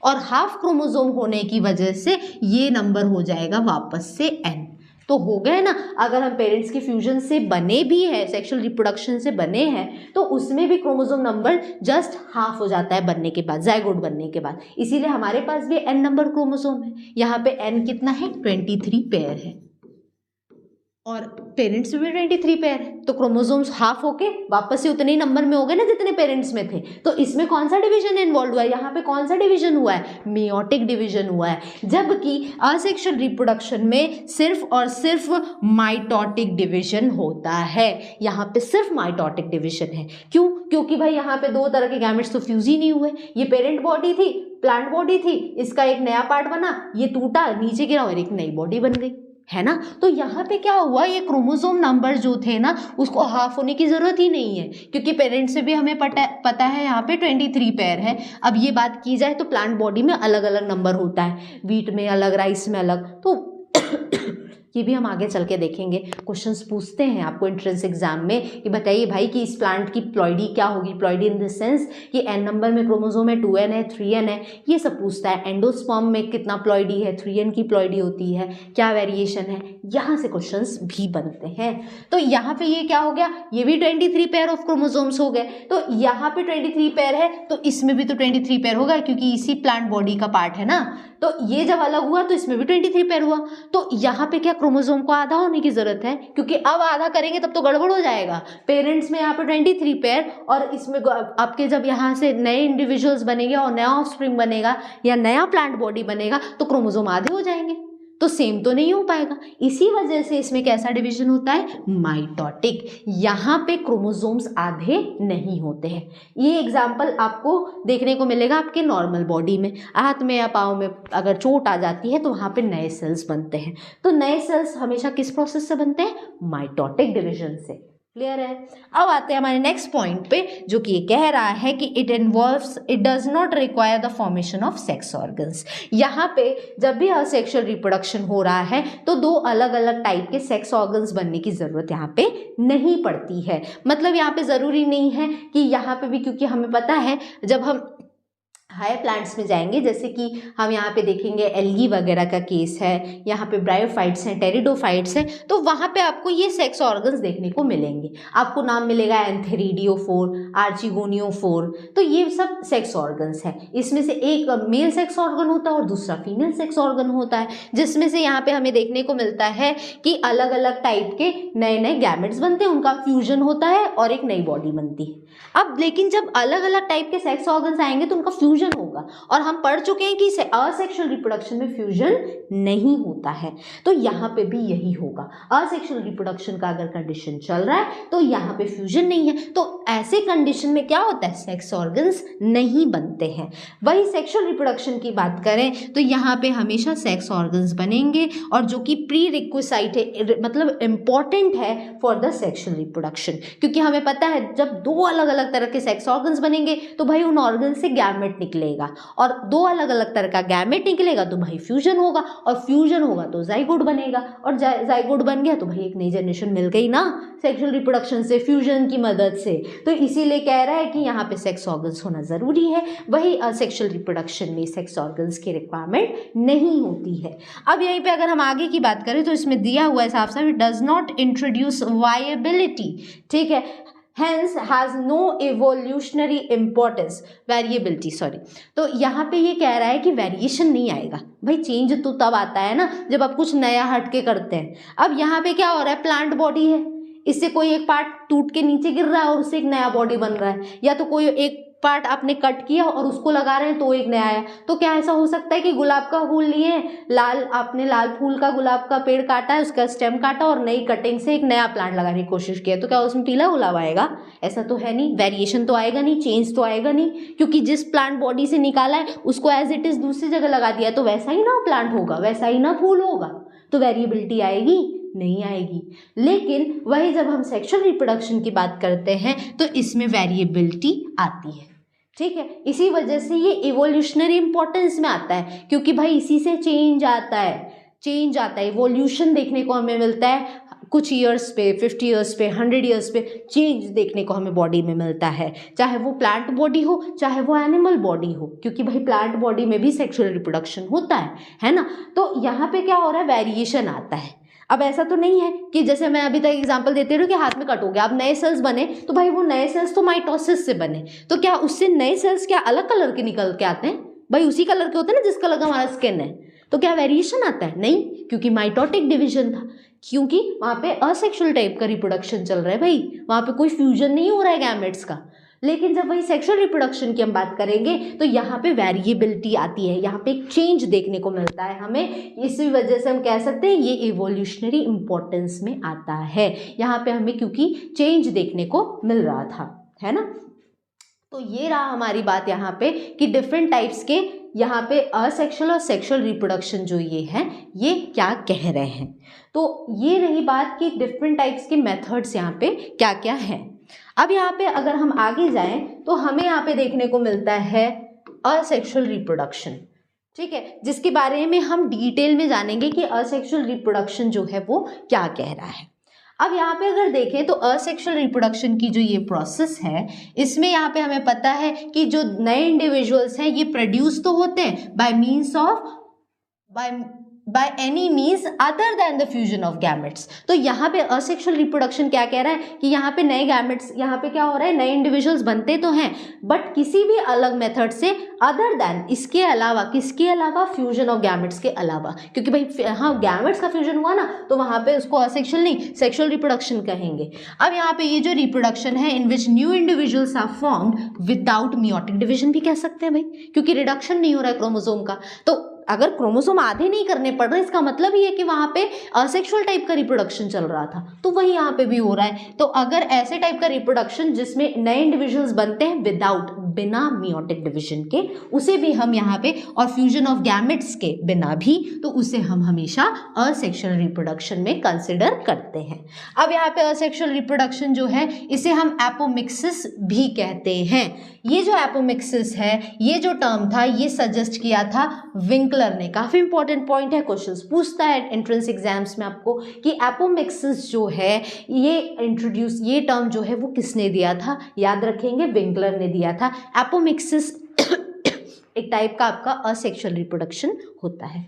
और हाफ क्रोमोसोम होने की वजह से ये नंबर हो जाएगा वापस से n। तो हो गए ना। अगर हम पेरेंट्स के फ्यूजन से बने भी हैं, सेक्सुअल रिप्रोडक्शन से बने हैं, तो उसमें भी क्रोमोसोम नंबर जस्ट हाफ हो जाता है बनने के बाद, जाइगोट बनने के बाद। इसीलिए हमारे पास भी n नंबर क्रोमोसोम है। यहाँ पे n कितना है? 23 पेयर है, और पेरेंट्स में भी 23 पेयर है, तो क्रोमोसोम्स हाफ होके वापस से उतने ही नंबर में हो गए ना जितने पेरेंट्स में थे। तो इसमें कौन सा डिवीजन इन्वॉल्व हुआ है? यहाँ पे कौन सा डिवीजन हुआ है? मियोटिक डिवीजन हुआ है। जबकि असेक्सुअल रिप्रोडक्शन में सिर्फ और सिर्फ माइटोटिक डिवीजन होता है। यहाँ पे सिर्फ माइटोटिक डिवीजन है। क्यों? क्योंकि भाई यहाँ पे दो तरह के गैमेट्स तो फ्यूज ही नहीं हुए। ये पेरेंट बॉडी थी, प्लांट बॉडी थी, इसका एक नया पार्ट बना, ये टूटा, नीचे गिरा और एक नई बॉडी बन गई, है ना। तो यहाँ पे क्या हुआ, ये क्रोमोसोम नंबर जो थे ना उसको हाफ होने की ज़रूरत ही नहीं है, क्योंकि पेरेंट्स से भी हमें पता है यहाँ पे 23 पेयर है। अब ये बात की जाए तो प्लांट बॉडी में अलग अलग नंबर होता है, व्हीट में अलग, राइस में अलग, तो ये भी हम आगे चल के देखेंगे। क्वेश्चंस पूछते हैं आपको एंट्रेंस एग्जाम में कि बताइए भाई कि इस प्लांट की प्लॉइडी क्या होगी, प्लॉइडी इन द सेंस कि n नंबर में क्रोमोसोम है, 2n है, 3n है, ये सब पूछता है। एंडोस्पर्म में कितना प्लॉइडी है, 3n की प्लॉइडी होती है, क्या वेरिएशन है, यहाँ से क्वेश्चंस भी बनते हैं। तो यहाँ पे ये क्या हो गया, ये भी 23 पेयर ऑफ क्रोमोसोम्स हो गए। तो यहाँ पे 23 पेयर है तो इसमें भी तो 23 पेयर होगा, क्योंकि इसी प्लांट बॉडी का पार्ट है ना। तो ये जब अलग हुआ तो इसमें भी 23 पेयर हुआ। तो यहाँ पे क्या क्रोमोसोम को आधा होने की जरूरत है, क्योंकि अब आधा करेंगे तब तो गड़बड़ हो जाएगा। पेरेंट्स में यहाँ पे 23 पेयर और इसमें आपके जब यहाँ से नए इंडिविजुअल्स बनेंगे और नया ऑफस्प्रिंग बनेगा या नया प्लांट बॉडी बनेगा तो क्रोमोसोम आधे हो जाएंगे, तो सेम तो नहीं हो पाएगा। इसी वजह से इसमें कैसा डिवीजन होता है, माइटोटिक। यहाँ पे क्रोमोसोम्स आधे नहीं होते हैं। ये एग्जाम्पल आपको देखने को मिलेगा आपके नॉर्मल बॉडी में, हाथ में या पाँव में अगर चोट आ जाती है तो वहाँ पे नए सेल्स बनते हैं। तो नए सेल्स हमेशा किस प्रोसेस से बनते हैं, माइटोटिक डिवीजन से। क्लियर है। अब आते हैं हमारे नेक्स्ट पॉइंट पे, जो कि ये कह रहा है कि it does not require the formation of sex organs. यहाँ पे जब भी असेक्सुअल रिप्रोडक्शन हो रहा है तो दो अलग अलग टाइप के सेक्स ऑर्गन्स बनने की जरूरत यहाँ पे नहीं पड़ती है। मतलब यहाँ पे जरूरी नहीं है कि यहाँ पे भी, क्योंकि हमें पता है जब हम हायर प्लांट्स में जाएंगे, जैसे कि हम यहाँ पे देखेंगे एल्गी वगैरह का केस है, यहाँ पे ब्रायोफाइट्स हैं, टेरिडोफाइट्स हैं, तो वहाँ पे आपको ये सेक्स ऑर्गन्स देखने को मिलेंगे। आपको नाम मिलेगा एंथेरिडियोफोर, आर्चिगोनियोफोर, तो ये सब सेक्स ऑर्गन्स हैं। इसमें से एक मेल सेक्स ऑर्गन होता है और दूसरा फीमेल सेक्स ऑर्गन होता है, जिसमें से यहाँ पे हमें देखने को मिलता है कि अलग अलग टाइप के नए नए गैमेट्स बनते हैं, उनका फ्यूजन होता है और एक नई बॉडी बनती है। अब लेकिन जब अलग अलग टाइप के सेक्स ऑर्गन्स आएंगे तो उनका फ्यूजन होगा, और हम पढ़ चुके हैं कि असेक्सुअल रिप्रोडक्शन में फ्यूजन नहीं होता है। तो यहाँ पे भी यही होगा, असेक्सुअल रिप्रोडक्शन का अगर कंडीशन चल रहा है तो यहाँ पे फ्यूजन नहीं है, तो ऐसे कंडीशन में क्या होता है, सेक्स ऑर्गन्स नहीं बनते हैं। वही सेक्सुअल रिप्रोडक्शन की बात करें तो यहाँ पे हमेशा सेक्स ऑर्गन्स बनेंगे, और जो कि प्री रिक्विसाइट है, मतलब इंपॉर्टेंट है फॉर द सेक्सुअल रिप्रोडक्शन, क्योंकि हमें पता है जब दो अलग अलग तरह के सेक्स ऑर्गन्स बनेंगे तो भाई उन ऑर्गन से गैमेट निकलेगा, और दो अलग अलग तरह का गैमेट निकलेगा तो भाई फ्यूजन होगा, और फ्यूजन होगा तो जाइगोट बनेगा, और जाइगोट बन गया तो भाई एक नई जनरेशन मिल गई ना सेक्सुअल रिप्रोडक्शन से, फ्यूजन की मदद से। तो इसीलिए कह रहा है कि यहाँ पे सेक्स ऑर्गन्स होना जरूरी है। वही असेक्सुअल रिप्रोडक्शन में सेक्स ऑर्गन्स की रिक्वायरमेंट नहीं होती है। अब यहीं पे अगर हम आगे की बात करें तो इसमें दिया हुआ है साफ साफ, it does not introduce viability, ठीक है, hence has no evolutionary importance, variability sorry. तो यहाँ पे ये कह रहा है कि वेरिएशन नहीं आएगा। भाई चेंज तो तब आता है ना जब आप कुछ नया हटके करते हैं। अब यहाँ पे क्या हो रहा है, प्लांट बॉडी है, इससे कोई एक पार्ट टूट के नीचे गिर रहा है और उससे एक नया बॉडी बन रहा है, या तो कोई एक पार्ट आपने कट किया और उसको लगा रहे हैं तो एक नया आया। तो क्या ऐसा हो सकता है कि गुलाब का फूल लिए, आपने लाल फूल का गुलाब का पेड़ काटा है, उसका स्टेम काटा और नई कटिंग से एक नया प्लांट लगाने की कोशिश किया, तो क्या उसमें पीला गुलाब आएगा? ऐसा तो है नहीं, वेरिएशन तो आएगा नहीं, चेंज तो आएगा नहीं, क्योंकि जिस प्लांट बॉडी से निकाला है उसको एज इट इज दूसरी जगह लगा दिया, तो वैसा ही ना प्लांट होगा, वैसा ही ना फूल होगा, तो वेरिएबिलिटी आएगी नहीं आएगी। लेकिन वही जब हम सेक्सुअल रिप्रोडक्शन की बात करते हैं तो इसमें वेरिएबिलिटी आती है, ठीक है। इसी वजह से ये इवोल्यूशनरी इंपॉर्टेंस में आता है, क्योंकि भाई इसी से चेंज आता है, इवोल्यूशन देखने को हमें मिलता है कुछ ईयर्स पे, 50 ईयर्स पे, 100 ईयर्स पे चेंज देखने को हमें बॉडी में मिलता है, चाहे वो प्लांट बॉडी हो चाहे वो एनिमल बॉडी हो, क्योंकि भाई प्लांट बॉडी में भी सेक्सुअल रिप्रोडक्शन होता है ना। तो यहाँ पे क्या हो रहा है, वेरिएशन आता है। अब ऐसा तो नहीं है कि जैसे मैं अभी तक एग्जांपल देते रही कि हाथ में कट हो गया, अब नए सेल्स बने, तो भाई वो नए सेल्स तो माइटोसिस से बने, तो क्या उससे नए सेल्स क्या अलग कलर के निकल के आते हैं? भाई उसी कलर के होते हैं ना जिस कलर का हमारा स्किन है, तो क्या वेरिएशन आता है? नहीं, क्योंकि माइटोटिक डिवीजन था, क्योंकि वहाँ पे असेक्सुअल टाइप का रिप्रोडक्शन चल रहा है, भाई वहाँ पे कोई फ्यूजन नहीं हो रहा है गैमेट्स का। लेकिन जब वही सेक्सुअल रिप्रोडक्शन की हम बात करेंगे तो यहाँ पे वेरिएबिलिटी आती है, यहाँ पे एक चेंज देखने को मिलता है हमें, इसी वजह से हम कह सकते हैं ये इवोल्यूशनरी इंपॉर्टेंस में आता है यहाँ पे हमें, क्योंकि चेंज देखने को मिल रहा था, है ना। तो ये रहा हमारी बात यहाँ पे कि डिफरेंट टाइप्स के यहाँ पे असेक्सुअल और सेक्सुअल रिप्रोडक्शन जो ये है ये क्या कह रहे हैं। तो ये रही बात कि डिफरेंट टाइप्स के मेथड्स यहाँ पे क्या क्या हैं। अब यहाँ पे अगर हम आगे जाएं तो हमें यहाँ पे देखने को मिलता है असेक्सुअल रिप्रोडक्शन, ठीक है, जिसके बारे में हम डिटेल में जानेंगे कि असेक्सुअल रिप्रोडक्शन जो है वो क्या कह रहा है। अब यहाँ पे अगर देखें तो असेक्सुअल रिप्रोडक्शन की जो ये प्रोसेस है इसमें यहाँ पे हमें पता है कि जो नए इंडिविजुअल्स हैं ये प्रोड्यूस तो होते हैं bye means of by any means other than the fusion of gametes. तो यहाँ पे असेक्सुअल रिप्रोडक्शन क्या कह रहा है कि यहाँ पे नए गैमेट्स, यहाँ पे क्या हो रहा है, नए इंडिविजुअल्स बनते तो हैं बट किसी भी अलग मेथड से, अदर देन, इसके अलावा, किसके अलावा, फ्यूजन ऑफ गैमेट्स के अलावा। क्योंकि भाई हाँ गैमेट्स का फ्यूजन हुआ ना तो वहाँ पे उसको असेक्सुअल नहीं सेक्सुअल रिप्रोडक्शन कहेंगे। अब यहाँ पे ये जो रिप्रोडक्शन है in which new individuals are formed without meiotic division भी कह सकते हैं भाई, क्योंकि रिडक्शन नहीं हो रहा है क्रोमोसोम का। तो अगर क्रोमोसोम आधे नहीं करने पड़ रहे इसका मतलब ये है कि वहाँ पे असेक्सुअल टाइप का रिप्रोडक्शन चल रहा था, तो वही यहाँ पे भी हो रहा है। तो अगर ऐसे टाइप का रिप्रोडक्शन जिसमें नए इंडिविजुअल्स बनते हैं विदाउट, बिना मियोटिक डिविजन के, उसे भी हम यहाँ पे, और फ्यूजन ऑफ गैमेट्स के बिना भी, तो उसे हम हमेशा असेक्सुअल रिप्रोडक्शन में कंसिडर करते हैं। अब यहाँ पे असेक्सुअल रिप्रोडक्शन जो है इसे हम एपोमिक्सिस भी कहते हैं। ये जो एपोमिक्सिस है, ये जो टर्म था, ये सजेस्ट किया था विंकलर ने। काफी इंपॉर्टेंट पॉइंट है, क्वेश्चंस पूछता है एंट्रेंस एग्जाम्स में आपको कि एपोमिक्सिस जो है ये इंट्रोड्यूस, ये टर्म जो है वो किसने दिया था, याद रखेंगे विंकलर ने दिया था। एपोमिक्सिस एक टाइप का आपका असेक्सुअल रिप्रोडक्शन होता है।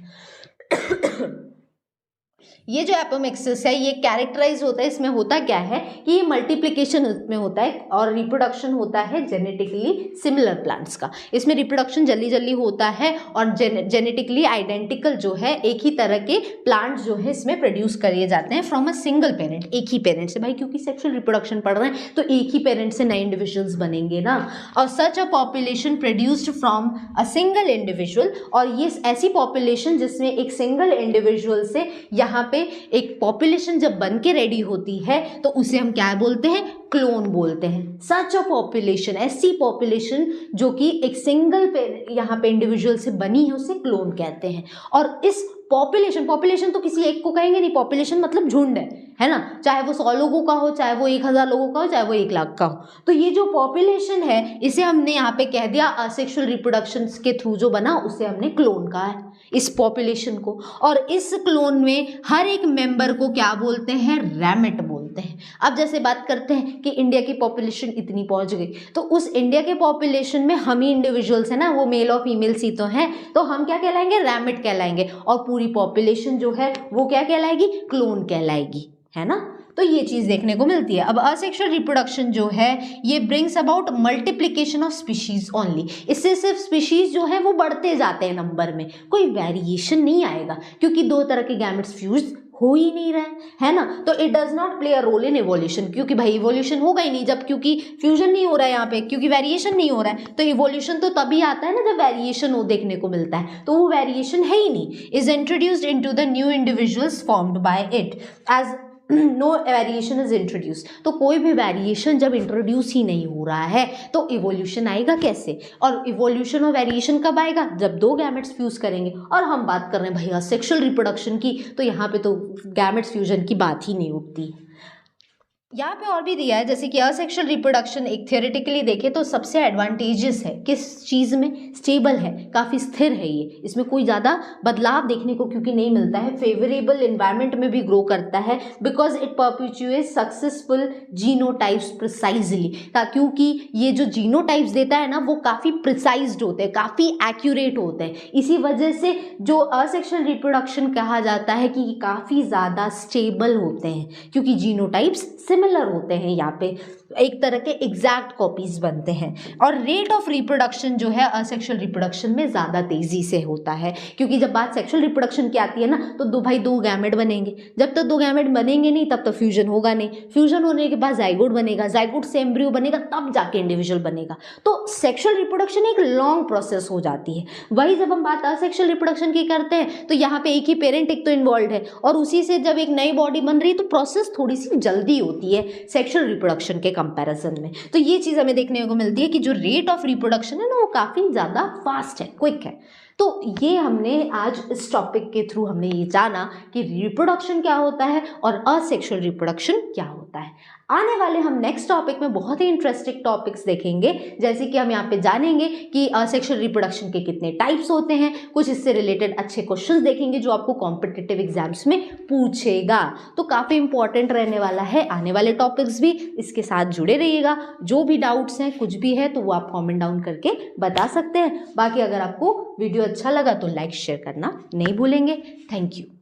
ये जो एपोमिक्सिस है ये कैरेक्टराइज होता है, इसमें होता क्या है कि ये मल्टीप्लिकेशन इसमें होता है और रिप्रोडक्शन होता है जेनेटिकली सिमिलर प्लांट्स का। इसमें रिप्रोडक्शन जल्दी जल्दी होता है और जेनेटिकली आइडेंटिकल जो है एक ही तरह के प्लांट्स जो है इसमें प्रोड्यूस किए जाते हैं फ्रॉम अ सिंगल पेरेंट, एक ही पेरेंट से भाई, क्योंकि सेक्सुअल रिप्रोडक्शन पढ़ रहे हैं तो एक ही पेरेंट से नए इंडिविजुअल्स बनेंगे ना। और such a population produced from a single individual, और ये ऐसी पॉपुलेशन जिसमें एक सिंगल इंडिविजुअल से यहाँ पे एक पॉपुलेशन जब बन के रेडी होती है तो उसे हम क्या बोलते हैं, क्लोन बोलते हैं। सच अ पॉपुलेशन, ऐसी पॉपुलेशन जो कि एक सिंगल पे यहाँ पे इंडिविजुअल से बनी है उसे क्लोन कहते हैं। और इस पॉपुलेशन तो किसी एक को कहेंगे नहीं, पॉपुलेशन मतलब झुंड है ना, चाहे वो 100 लोगों का हो, चाहे वो 1000 लोगों का हो, चाहे वो 1 लाख का हो। तो ये जो पॉपुलेशन है इसे हमने यहाँ पे कह दिया असेक्सुअल रिप्रोडक्शन के थ्रू जो बना उसे हमने क्लोन कहा है, इस पॉपुलेशन को। और इस क्लोन में हर एक मेंबर को क्या बोलते हैं, रैमिट बोलते हैं। अब जैसे बात करते हैं कि इंडिया की पॉपुलेशन इतनी पहुंच गई, तो उस इंडिया के पॉपुलेशन में हम ही इंडिविजुअल्स है ना, वो मेल और फीमेल्स ही तो हैं, तो हम क्या कहलाएंगे, रैमिट कहलाएंगे। और पूरी पॉपुलेशन जो है वो क्या कहलाएगी, क्लोन कहलाएगी, है ना। तो ये चीज देखने को मिलती है। अब असेक्सुअल रिप्रोडक्शन जो है ये brings about multiplication of species only, इससे सिर्फ स्पीशीज जो है वो बढ़ते जाते हैं नंबर में, कोई वेरिएशन नहीं आएगा, क्योंकि 2 तरह के गैमेट्स फ्यूज हो ही नहीं रहे है ना। तो it does not play a role in evolution, क्योंकि भाई इवोल्यूशन होगा ही नहीं जब, क्योंकि फ्यूजन नहीं हो रहा है यहाँ पे, क्योंकि वेरिएशन नहीं हो रहा है। तो इवोल्यूशन तो तभी आता है ना जब वेरिएशन हो देखने को मिलता है, तो वो वेरिएशन है ही नहीं। Is introduced into the new individuals formed by it as no variation is introduced. तो कोई भी वेरिएशन जब इंट्रोड्यूस ही नहीं हो रहा है तो इवोल्यूशन आएगा कैसे। और इवोल्यूशन और वेरिएशन कब आएगा, जब 2 गैमेट्स फ्यूज करेंगे। और हम बात कर रहे हैं भैया सेक्सुअल रिप्रोडक्शन की, तो यहाँ पे तो गैमेट्स फ्यूजन की बात ही नहीं उठती। यहाँ पे और भी दिया है जैसे कि असेक्सुअल रिप्रोडक्शन एक थियोरेटिकली देखे तो सबसे एडवांटेजेस है किस चीज़ में, स्टेबल है, काफ़ी स्थिर है ये, इसमें कोई ज़्यादा बदलाव देखने को क्योंकि नहीं मिलता है। फेवरेबल इन्वायरमेंट में भी ग्रो करता है because it perpetuates successful genotypes precisely, क्योंकि ये जो जीनोटाइप्स देता है ना वो काफ़ी प्रिसाइज्ड होते हैं, काफ़ी एक्यूरेट होते हैं। इसी वजह से जो असेक्सुअल रिप्रोडक्शन कहा जाता है कि काफ़ी ज़्यादा स्टेबल होते हैं, क्योंकि जीनोटाइप्स सिमिलर होते हैं, यहाँ पे एक तरह के एग्जैक्ट कॉपीज बनते हैं। और रेट ऑफ रिप्रोडक्शन जो है असेक्सुअल रिप्रोडक्शन में ज़्यादा तेज़ी से होता है, क्योंकि जब बात सेक्सुअल रिप्रोडक्शन की आती है ना तो दो गैमेट बनेंगे, जब तक 2 गैमेट बनेंगे नहीं तब तक फ्यूजन होगा नहीं, फ्यूजन होने के बाद जाइगोट बनेगा, जाइगोट से एम्ब्रियो बनेगा, तब जाके इंडिविजुअल बनेगा। तो सेक्सुअल रिप्रोडक्शन एक लॉन्ग प्रोसेस हो जाती है। वही जब हम बात असेक्सुअल रिप्रोडक्शन की करते हैं तो यहाँ पे एक ही पेरेंट एक तो इन्वॉल्व है, और उसी से जब एक नई बॉडी बन रही है तो प्रोसेस थोड़ी सी जल्दी होती होती है सेक्सुअल रिप्रोडक्शन के कंपैरिजन में। तो ये चीज़ हमें देखने को मिलती है कि जो रेट ऑफ रिप्रोडक्शन है ना वो काफ़ी ज़्यादा फास्ट है, क्विक है। तो ये हमने आज इस टॉपिक के थ्रू हमने ये जाना कि रिप्रोडक्शन क्या होता है और असेक्सुअल रिप्रोडक्शन क्या होता है। आने वाले हम नेक्स्ट टॉपिक में बहुत ही इंटरेस्टिंग टॉपिक्स देखेंगे, जैसे कि हम यहाँ पे जानेंगे कि असेक्सुअल रिप्रोडक्शन के कितने टाइप्स होते हैं, कुछ इससे रिलेटेड अच्छे क्वेश्चंस देखेंगे जो आपको कॉम्पिटिटिव एग्जाम्स में पूछेगा। तो काफ़ी इंपॉर्टेंट रहने वाला है आने वाले टॉपिक्स भी, इसके साथ जुड़े रहिएगा। जो भी डाउट्स हैं, कुछ भी है तो वो आप कॉमेंट डाउन करके बता सकते हैं। बाकी अगर आपको वीडियो अच्छा लगा तो लाइक शेयर करना नहीं भूलेंगे। Thank you.